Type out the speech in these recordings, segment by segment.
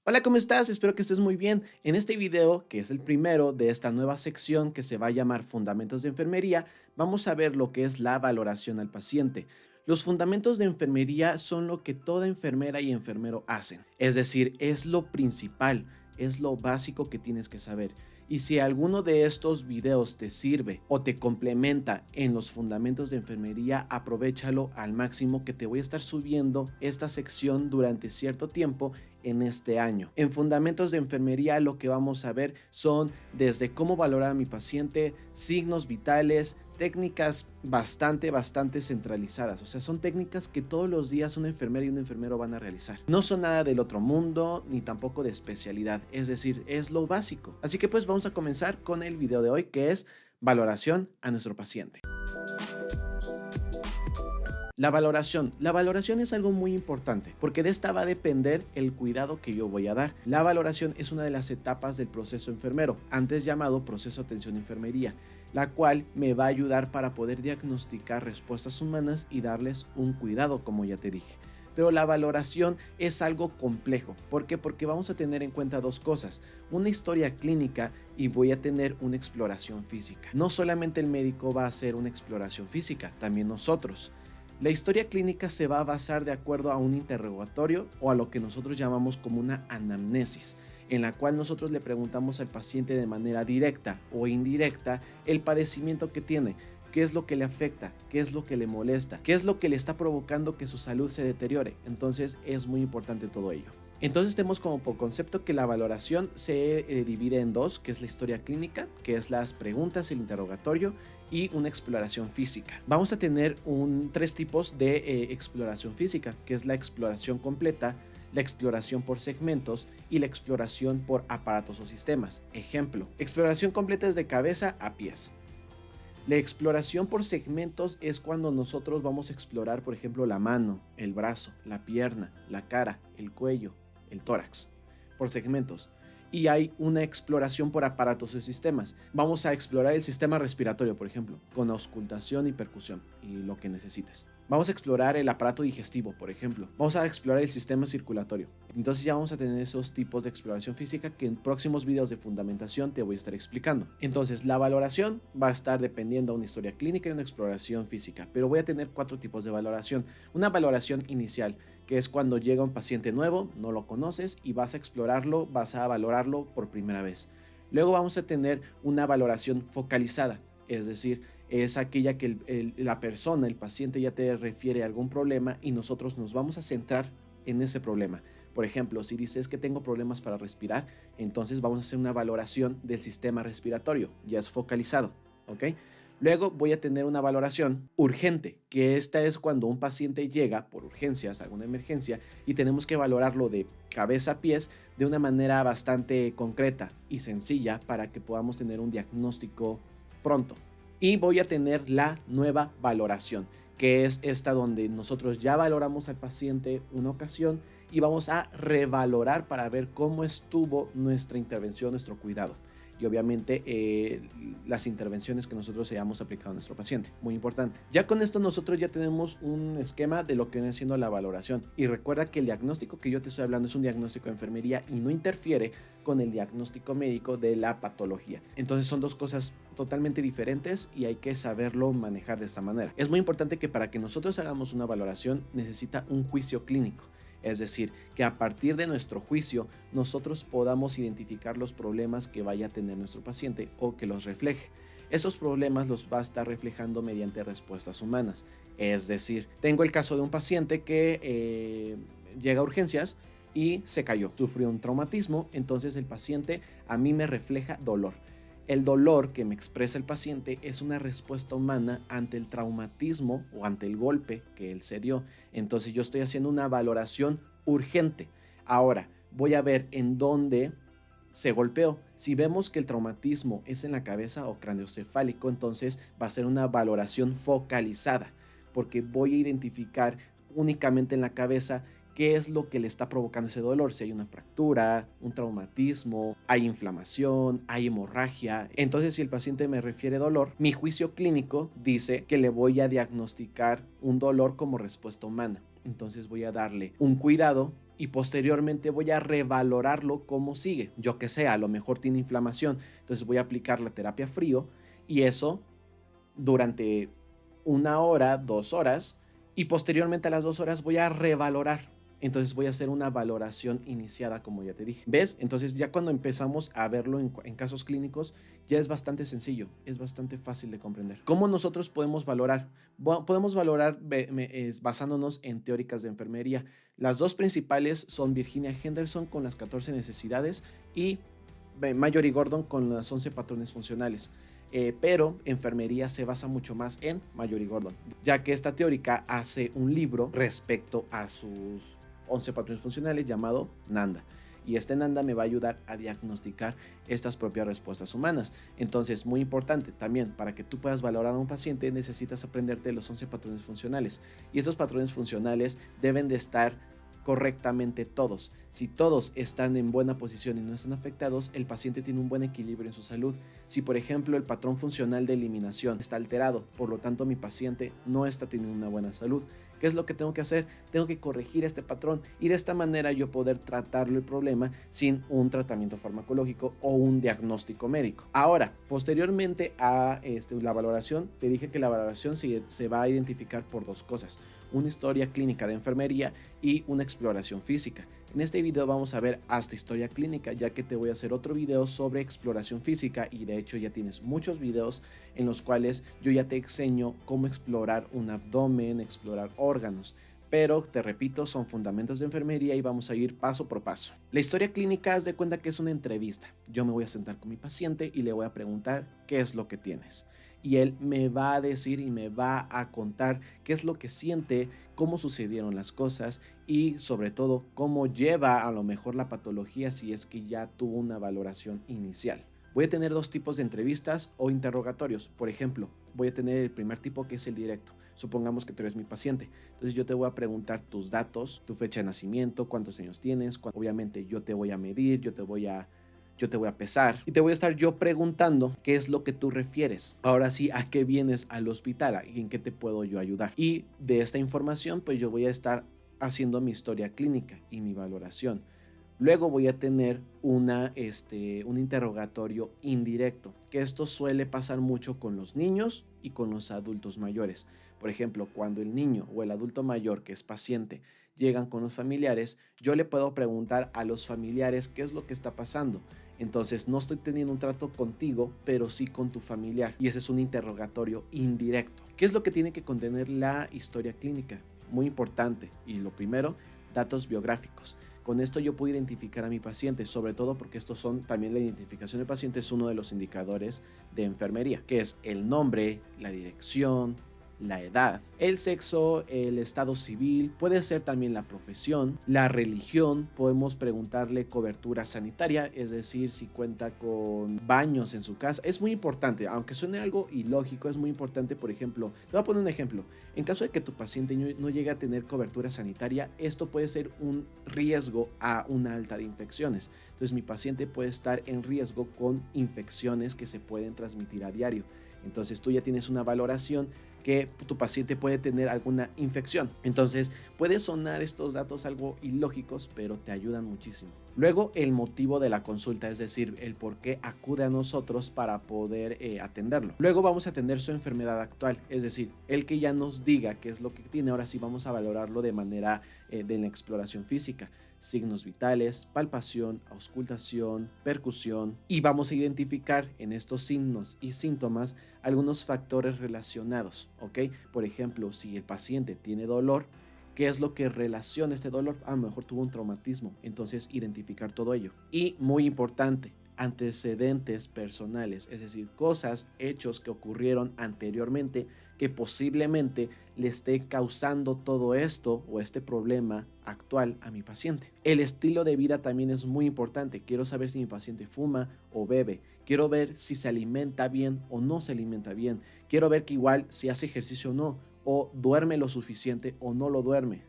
Hola, ¿cómo estás? Espero que estés muy bien. En este video, que es el primero de esta nueva sección que se va a llamar Fundamentos de Enfermería, vamos a ver lo que es la valoración al paciente. Los fundamentos de enfermería son lo que toda enfermera y enfermero hacen, es decir, es lo principal, es lo básico que tienes que saber. Y si alguno de estos videos te sirve o te complementa en los fundamentos de enfermería, aprovéchalo al máximo, que te voy a estar subiendo esta sección durante cierto tiempo en este año. En fundamentos de enfermería lo que vamos a ver son desde cómo valorar a mi paciente, signos vitales, técnicas bastante centralizadas. O sea, son técnicas que todos los días una enfermera y un enfermero van a realizar. No son nada del otro mundo, ni tampoco de especialidad. Es decir, es lo básico. Así que pues vamos a comenzar con el video de hoy, que es valoración a nuestro paciente. La valoración. La valoración es algo muy importante porque de esta va a depender el cuidado que yo voy a dar. La valoración es una de las etapas del proceso enfermero, antes llamado proceso atención enfermería, la cual me va a ayudar para poder diagnosticar respuestas humanas y darles un cuidado, como ya te dije. Pero la valoración es algo complejo. ¿Por qué? Porque vamos a tener en cuenta dos cosas: una historia clínica y voy a tener una exploración física. No solamente el médico va a hacer una exploración física, también nosotros. La historia clínica se va a basar de acuerdo a un interrogatorio o a lo que nosotros llamamos como una anamnesis, en la cual nosotros le preguntamos al paciente de manera directa o indirecta el padecimiento que tiene, qué es lo que le afecta, qué es lo que le molesta, qué es lo que le está provocando que su salud se deteriore. Entonces es muy importante todo ello. Entonces tenemos como por concepto que la valoración se divide en dos, que es la historia clínica, que es las preguntas, el interrogatorio, y una exploración física. Vamos a tener tres tipos de exploración física, que es la exploración completa, la exploración por segmentos y la exploración por aparatos o sistemas. Ejemplo, exploración completa es de cabeza a pies. La exploración por segmentos es cuando nosotros vamos a explorar, por ejemplo, la mano, el brazo, la pierna, la cara, el cuello, el tórax, por segmentos. Y hay una exploración por aparatos o sistemas. Vamos a explorar el sistema respiratorio, por ejemplo, con auscultación y percusión y lo que necesites. Vamos a explorar el aparato digestivo, por ejemplo. Vamos a explorar el sistema circulatorio. Entonces ya vamos a tener esos tipos de exploración física que en próximos videos de fundamentación te voy a estar explicando. Entonces la valoración va a estar dependiendo de una historia clínica y una exploración física, pero voy a tener cuatro tipos de valoración. Una valoración inicial, que es cuando llega un paciente nuevo, no lo conoces y vas a explorarlo, vas a valorarlo por primera vez. Luego vamos a tener una valoración focalizada, es decir, es aquella que la persona, el paciente ya te refiere a algún problema y nosotros nos vamos a centrar en ese problema. Por ejemplo, si dices que tengo problemas para respirar, entonces vamos a hacer una valoración del sistema respiratorio, ya es focalizado, ¿ok? Luego voy a tener una valoración urgente, que esta es cuando un paciente llega por urgencias, alguna emergencia, y tenemos que valorarlo de cabeza a pies de una manera bastante concreta y sencilla para que podamos tener un diagnóstico pronto. Y voy a tener la nueva valoración, que es esta donde nosotros ya valoramos al paciente una ocasión y vamos a revalorar para ver cómo estuvo nuestra intervención, nuestro cuidado. Y obviamente las intervenciones que nosotros hayamos aplicado a nuestro paciente. Muy importante. Ya con esto nosotros ya tenemos un esquema de lo que viene siendo la valoración. Y recuerda que el diagnóstico que yo te estoy hablando es un diagnóstico de enfermería y no interfiere con el diagnóstico médico de la patología. Entonces son dos cosas totalmente diferentes y hay que saberlo manejar de esta manera. Es muy importante que para que nosotros hagamos una valoración necesita un juicio clínico. Es decir, que a partir de nuestro juicio nosotros podamos identificar los problemas que vaya a tener nuestro paciente o que los refleje. Esos problemas los va a estar reflejando mediante respuestas humanas. Es decir, tengo el caso de un paciente que llega a urgencias y se cayó, sufrió un traumatismo, entonces el paciente a mí me refleja dolor. El dolor que me expresa el paciente es una respuesta humana ante el traumatismo o ante el golpe que él se dio. Entonces yo estoy haciendo una valoración urgente. Ahora voy a ver en dónde se golpeó. Si vemos que el traumatismo es en la cabeza o craneoencefálico, entonces va a ser una valoración focalizada, porque voy a identificar únicamente en la cabeza qué es lo que le está provocando ese dolor, si hay una fractura, un traumatismo, hay inflamación, hay hemorragia. Entonces, si el paciente me refiere dolor, mi juicio clínico dice que le voy a diagnosticar un dolor como respuesta humana. Entonces voy a darle un cuidado y posteriormente voy a revalorarlo cómo sigue. Yo que sé, a lo mejor tiene inflamación, entonces voy a aplicar la terapia frío y eso durante 1 hora, 2 horas, y posteriormente a las 2 horas voy a revalorar. Entonces voy a hacer una valoración iniciada, como ya te dije. ¿Ves? Entonces ya cuando empezamos a verlo en casos clínicos, ya es bastante sencillo, es bastante fácil de comprender. ¿Cómo nosotros podemos valorar? Podemos valorar basándonos en teóricas de enfermería. Las dos principales son Virginia Henderson con las 14 necesidades y Mallory Gordon con las 11 patrones funcionales. Pero enfermería se basa mucho más en Mallory Gordon, ya que esta teórica hace un libro respecto a sus 11 patrones funcionales llamado Nanda. Y este Nanda me va a ayudar a diagnosticar estas propias respuestas humanas. Entonces, muy importante también, para que tú puedas valorar a un paciente, necesitas aprenderte los 11 patrones funcionales. Y estos patrones funcionales deben de estar correctamente todos. Si todos están en buena posición y no están afectados, el paciente tiene un buen equilibrio en su salud. Si por ejemplo el patrón funcional de eliminación está alterado, por lo tanto mi paciente no está teniendo una buena salud. ¿Qué es lo que tengo que hacer? Tengo que corregir este patrón y de esta manera yo poder tratarlo el problema sin un tratamiento farmacológico o un diagnóstico médico. Ahora, posteriormente a la valoración, te dije que la valoración se va a identificar por dos cosas: una historia clínica de enfermería y una exploración física. En este video vamos a ver hasta historia clínica, ya que te voy a hacer otro video sobre exploración física y de hecho ya tienes muchos videos en los cuales yo ya te enseño cómo explorar un abdomen, explorar órganos. Pero te repito, son fundamentos de enfermería y vamos a ir paso por paso. La historia clínica, haz de cuenta que es una entrevista. Yo me voy a sentar con mi paciente y le voy a preguntar qué es lo que tienes. Y él me va a decir y me va a contar qué es lo que siente, cómo sucedieron las cosas y sobre todo cómo lleva a lo mejor la patología si es que ya tuvo una valoración inicial. Voy a tener dos tipos de entrevistas o interrogatorios. Por ejemplo, voy a tener el primer tipo, que es el directo. Supongamos que tú eres mi paciente. Entonces yo te voy a preguntar tus datos, tu fecha de nacimiento, cuántos años tienes. Obviamente yo te voy a medir, yo te voy a pesar y te voy a estar yo preguntando qué es lo que tú refieres. Ahora sí, ¿a qué vienes al hospital? ¿Y en qué te puedo yo ayudar? Y de esta información, pues yo voy a estar haciendo mi historia clínica y mi valoración. Luego voy a tener un interrogatorio indirecto, que esto suele pasar mucho con los niños y con los adultos mayores. Por ejemplo, cuando el niño o el adulto mayor que es paciente llegan con los familiares, yo le puedo preguntar a los familiares qué es lo que está pasando. Entonces no estoy teniendo un trato contigo, pero sí con tu familiar. Y ese es un interrogatorio indirecto. ¿Qué es lo que tiene que contener la historia clínica? Muy importante. Y lo primero, datos biográficos. Con esto yo puedo identificar a mi paciente, sobre todo porque estos son también la identificación del paciente, es uno de los indicadores de enfermería, que es el nombre, la dirección, la edad, el sexo, el estado civil, puede ser también la profesión, la religión. Podemos preguntarle cobertura sanitaria, es decir, si cuenta con baños en su casa. Es muy importante, aunque suene algo ilógico, es muy importante. Por ejemplo, te voy a poner un ejemplo. En caso de que tu paciente no llegue a tener cobertura sanitaria, esto puede ser un riesgo a una alta de infecciones. Entonces mi paciente puede estar en riesgo con infecciones que se pueden transmitir a diario. Entonces tú ya tienes una valoración que tu paciente puede tener alguna infección. Entonces puede sonar estos datos algo ilógicos, pero te ayudan muchísimo. Luego, el motivo de la consulta, es decir, el por qué acude a nosotros para poder atenderlo. Luego vamos a atender su enfermedad actual, es decir, el que ya nos diga qué es lo que tiene. Ahora sí vamos a valorarlo de manera de la exploración física. Signos vitales, palpación, auscultación, percusión, y vamos a identificar en estos signos y síntomas algunos factores relacionados, ¿ok? Por ejemplo, si el paciente tiene dolor, ¿qué es lo que relaciona este dolor? A lo mejor tuvo un traumatismo, entonces identificar todo ello. Y muy importante, antecedentes personales, es decir, cosas, hechos que ocurrieron anteriormente que posiblemente le esté causando todo esto o este problema actual a mi paciente. El estilo de vida también es muy importante. Quiero saber si mi paciente fuma o bebe. Quiero ver si se alimenta bien o no se alimenta bien. Quiero ver que igual si hace ejercicio o no, o duerme lo suficiente o no lo duerme.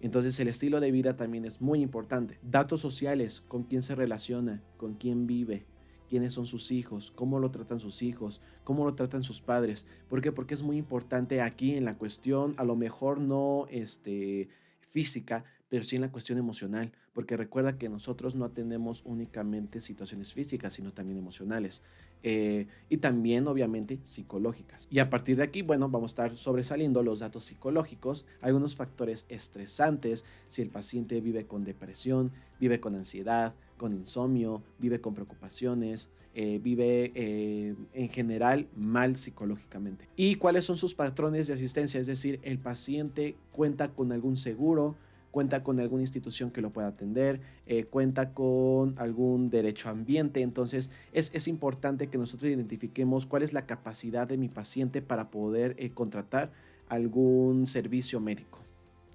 Entonces el estilo de vida también es muy importante. Datos sociales, con quién se relaciona, con quién vive, quiénes son sus hijos, cómo lo tratan sus hijos, cómo lo tratan sus padres. ¿Por qué? Porque es muy importante aquí en la cuestión, a lo mejor no física, pero sí en la cuestión emocional, porque recuerda que nosotros no atendemos únicamente situaciones físicas, sino también emocionales, y también obviamente psicológicas. Y a partir de aquí, bueno, vamos a estar sobresaliendo los datos psicológicos, algunos factores estresantes, si el paciente vive con depresión, vive con ansiedad, con insomnio, vive con preocupaciones, vive en general mal psicológicamente. ¿Y cuáles son sus patrones de asistencia? Es decir, el paciente cuenta con algún seguro, cuenta con alguna institución que lo pueda atender, cuenta con algún derecho a ambiente. Entonces es importante que nosotros identifiquemos cuál es la capacidad de mi paciente para poder contratar algún servicio médico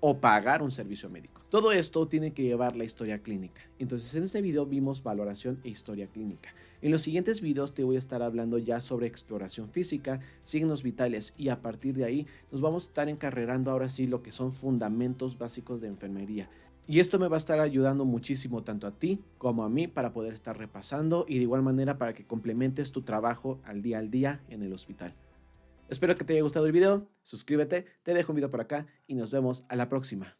o pagar un servicio médico. Todo esto tiene que llevar la historia clínica. Entonces en este video vimos valoración e historia clínica. En los siguientes videos te voy a estar hablando ya sobre exploración física, signos vitales, y a partir de ahí nos vamos a estar encarrerando ahora sí lo que son fundamentos básicos de enfermería. Y esto me va a estar ayudando muchísimo tanto a ti como a mí para poder estar repasando, y de igual manera para que complementes tu trabajo al día en el hospital. Espero que te haya gustado el video, suscríbete, te dejo un video por acá y nos vemos a la próxima.